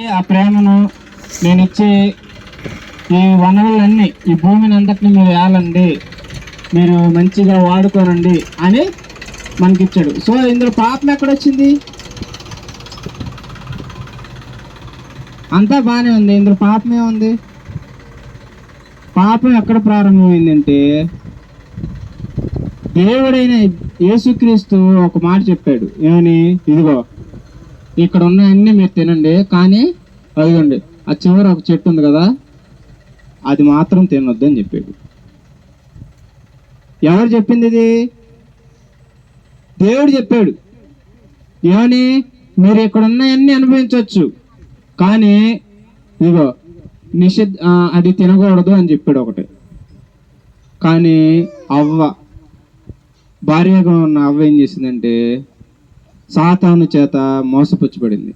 ఆ ప్రేమను నేను ఇచ్చే ఈ వనరులన్నీ ఈ భూమిని అంతటిని మీరు వేయాలండి, మీరు మంచిగా వాడుకోనండి అని మనకిచ్చాడు. సో ఇందులో పాపం ఎక్కడొచ్చింది? అంతా బాగానే ఉంది, ఇందులో పాపమే ఉంది. పాపం ఎక్కడ ప్రారంభమైందంటే దేవుడైన యేసుక్రీస్తు ఒక మాట చెప్పాడు. ఏమని? ఇదిగో ఇక్కడ ఉన్న అన్ని మీరు తినండి, కానీ అదిగోండి ఆ చివర ఒక చెట్టు ఉంది కదా, అది మాత్రం తినొద్దు అని చెప్పాడు. ఎవరు చెప్పింది ఇది? దేవుడు చెప్పాడు. ఏమని? మీరు ఇక్కడ ఉన్నాయన్నీ అనుభవించవచ్చు, కానీ ఇదిగో అది తినకూడదు అని చెప్పాడు ఒకటి. కానీ భార్యగా ఉన్న అవ్వ ఏం చేసిందంటే సాతాను చేత మోసపుచ్చబడింది.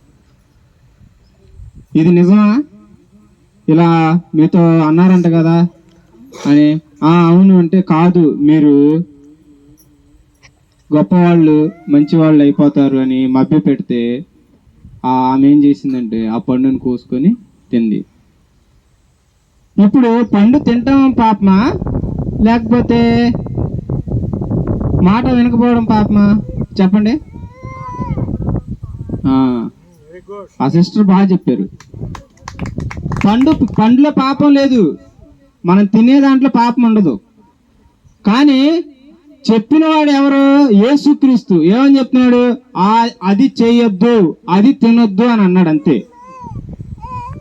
ఇది నిజమా? ఇలా మీతో అన్నారంట కదా అని. అవును అంటే, కాదు, మీరు గొప్పవాళ్ళు మంచివాళ్ళు అయిపోతారు అని మభ్య పెడితే ఆమె ఏం చేసిందంటే ఆ పండుని కోసుకొని తింది. ఇప్పుడు పండు తింటాం పాపమా, లేకపోతే మాట వినకపోవడం పాపమా? చెప్పండి. ఆ సిస్టర్ బాగా చెప్పారు. పండులో పాపం లేదు, మనం తినే దాంట్లో పాపం ఉండదు. కానీ చెప్పిన వాడు ఎవరు? యేసుక్రీస్తు. ఏమని చెప్తున్నాడు? అది చేయొద్దు, అది తినొద్దు అని అన్నాడు, అంతే.